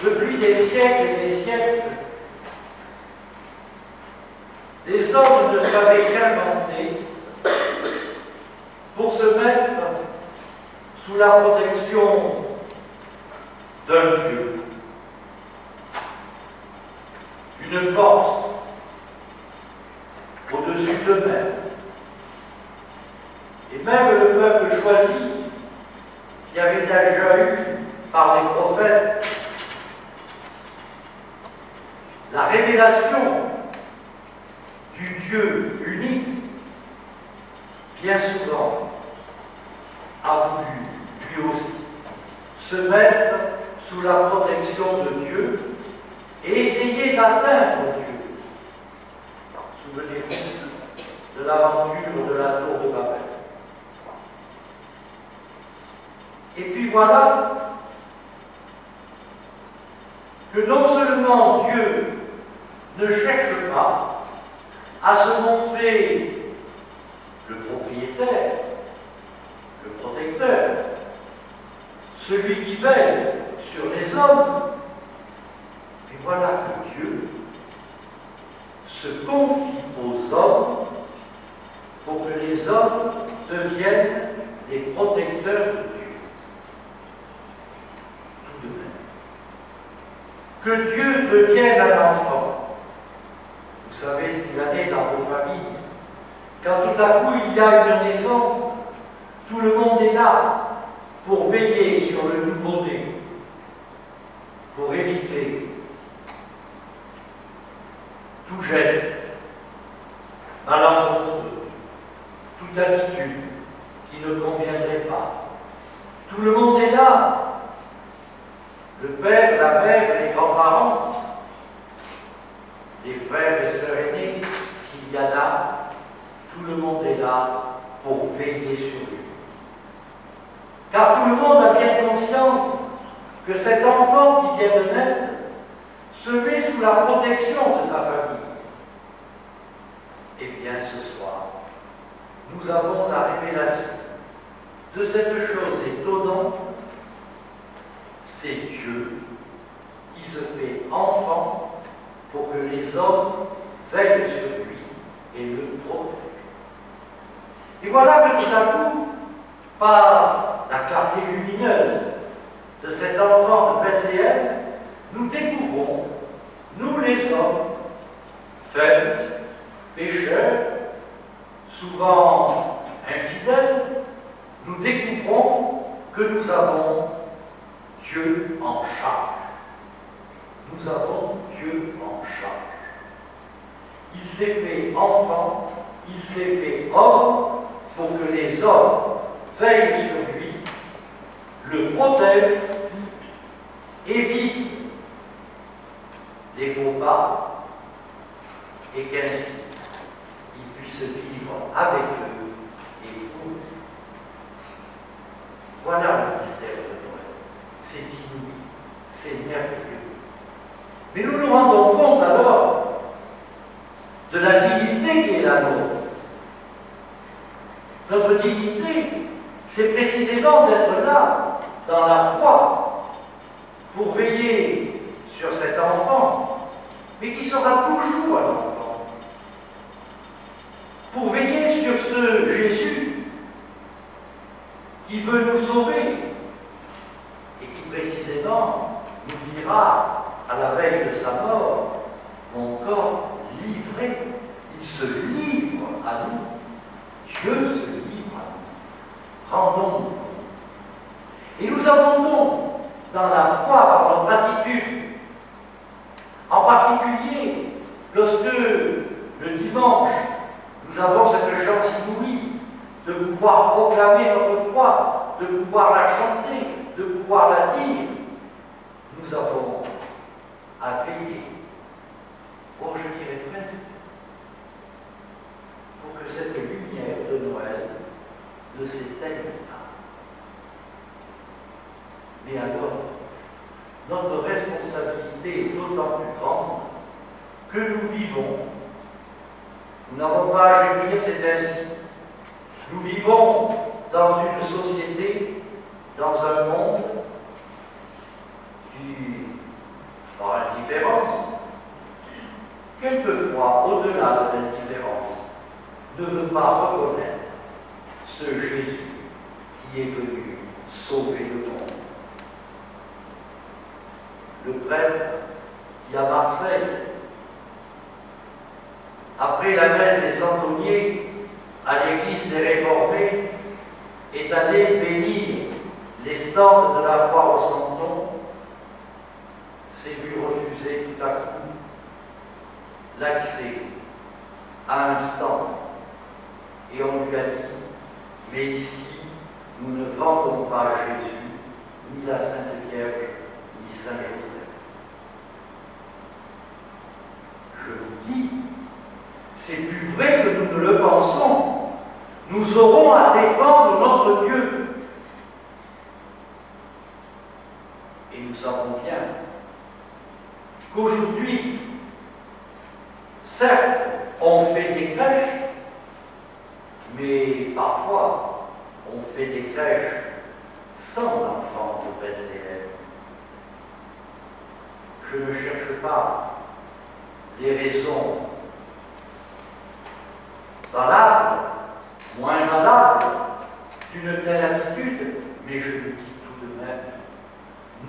Depuis des siècles et des siècles, les hommes ne savaient qu'inventer pour se mettre sous la protection d'un Dieu, une force au-dessus d'eux-mêmes. Et même le peuple choisi, qui avait déjà eu par les prophètes la révélation du Dieu unique, bien souvent a voulu lui aussi se mettre sous la protection de Dieu et essayer d'atteindre Dieu. Souvenez-vous de l'aventure de la tour de Babel. Et puis voilà que non seulement Dieu ne cherche pas à se montrer le propriétaire, le protecteur, celui qui veille sur les hommes, mais voilà que Dieu se confie aux hommes pour que les hommes deviennent les protecteurs de Dieu. Tout de même. Que Dieu devienne un enfant. Vous Vous savez ce qu'il en est dans vos familles. Quand tout à coup il y a une naissance, tout le monde est là pour veiller sur le nouveau-né, pour éviter tout geste malencontreux, toute attitude qui ne conviendrait pas. Tout le monde est là. Le père, la mère, les grands-parents, les frères et sœurs aînés, s'il y en a, tout le monde est là pour veiller sur lui. Car tout le monde a bien conscience que cet enfant qui vient de naître se met sous la protection de sa famille. Eh bien, ce soir, nous avons la révélation de cette chose étonnante. C'est Dieu qui se fait enfant pour que les hommes veillent sur lui et le protègent. Et voilà que tout à coup, par la clarté lumineuse de cet enfant de Bethléem, nous découvrons, nous les hommes, faibles, pécheurs, souvent infidèles, nous découvrons que nous avons Dieu en charge. Nous avons Dieu en charge. Il s'est fait enfant, il s'est fait homme pour que les hommes veillent sur lui, le protègent, évitent les faux pas et qu'ainsi il puisse vivre avec eux et pour eux. Voilà le mystère de Noël. C'est inouï, c'est merveilleux. Mais nous nous rendons compte alors de la dignité qui est la nôtre. Notre dignité, c'est précisément d'être là, dans la foi, pour veiller sur cet enfant, mais qui sera toujours un enfant. Pour veiller sur ce Jésus qui veut nous sauver et qui précisément nous dira à la veille de sa mort, mon corps livré, il se livre à nous. Dieu se livre à nous. Rendons-nous compte. Et nous avons donc, dans la foi, par notre attitude, en particulier lorsque le dimanche, nous avons cette chance inouïe de pouvoir proclamer notre foi, de pouvoir la chanter, de pouvoir la dire, nous avons à veiller, oh je dirais presque, pour que cette lumière de Noël ne s'éteigne pas. Mais alors, notre responsabilité est d'autant plus grande que nous vivons. Nous n'avons pas à gémir, c'est ainsi. Nous vivons dans une société, dans un monde qui, par indifférence, quelquefois, au-delà de l'indifférence, ne veut pas reconnaître ce Jésus qui est venu sauver le monde. Le prêtre qui, à Marseille, après la messe des centeniers à l'église des Réformés, est allé bénir les stands de la foire au Santon, s'est vu refuser tout à coup l'accès à un stand. Et on lui a dit, mais ici, nous ne vendons pas Jésus, ni la Sainte Vierge, ni Saint Joseph. Je vous dis, c'est plus vrai que nous ne le pensons. Nous aurons à défendre notre Dieu. Et nous savons bien qu'aujourd'hui, certes, on fait des crèches, mais parfois, on fait des crèches sans l'enfant de Bethléem. Je ne cherche pas les raisons valables, moins valables d'une telle attitude, mais je le dis tout de même,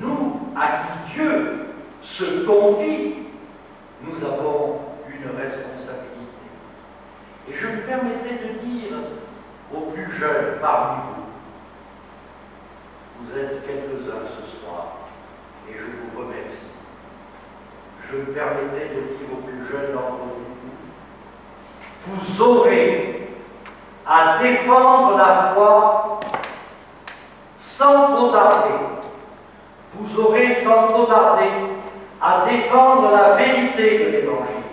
nous, à qui Dieu se confie, nous avons une une responsabilité. Et je me permettrai de dire aux plus jeunes parmi vous, vous êtes quelques-uns ce soir, et je vous remercie. Je me permettrai de dire aux plus jeunes d'entre vous, vous aurez à défendre la foi sans trop tarder. Vous aurez sans trop tarder à défendre la vérité de l'Évangile.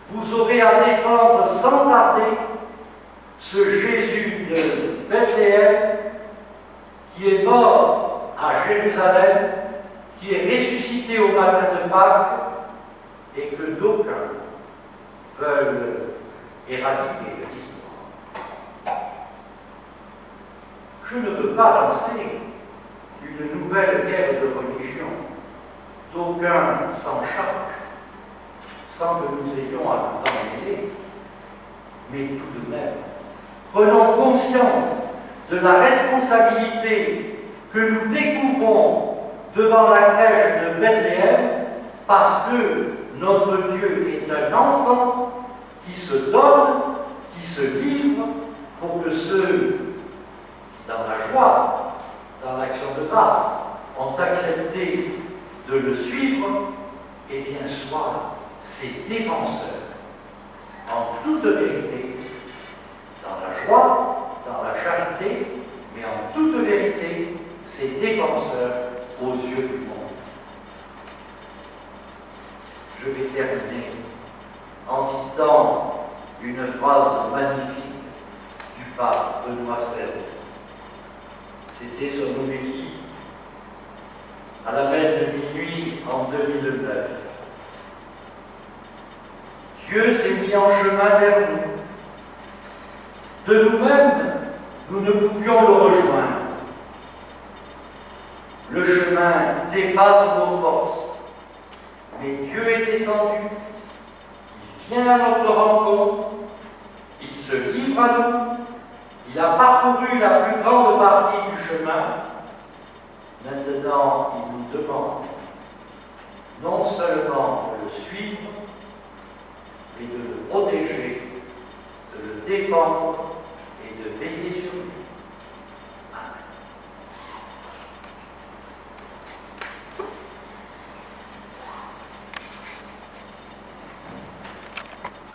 Vous aurez à défendre sans tarder ce Jésus de Bethléem qui est mort à Jérusalem, qui est ressuscité au matin de Pâques et que d'aucuns veulent éradiquer de l'histoire. Je ne veux pas lancer une nouvelle guerre de religion. D'aucuns s'en chargent, sans que nous ayons à nous en mêler. Mais tout de même, prenons conscience de la responsabilité que nous découvrons devant la crèche de Bethléem, parce que notre Dieu est un enfant qui se donne, qui se livre, pour que ceux qui, dans la joie, dans l'action de grâce, ont accepté de le suivre, eh bien, soient ses défenseurs, en toute vérité, dans la joie, dans la charité, mais en toute vérité, ses défenseurs aux yeux du monde. Je vais terminer en citant une phrase magnifique du pape Benoît XVI. C'était son homélie à la messe de minuit en 2009. Dieu s'est mis en chemin vers nous. De nous-mêmes, nous ne pouvions le rejoindre. Le chemin dépasse nos forces, mais Dieu est descendu. Il vient à notre rencontre, il se livre à nous, il a parcouru la plus grande partie du chemin. Maintenant, il nous demande non seulement de le suivre, mais de le protéger, de le défendre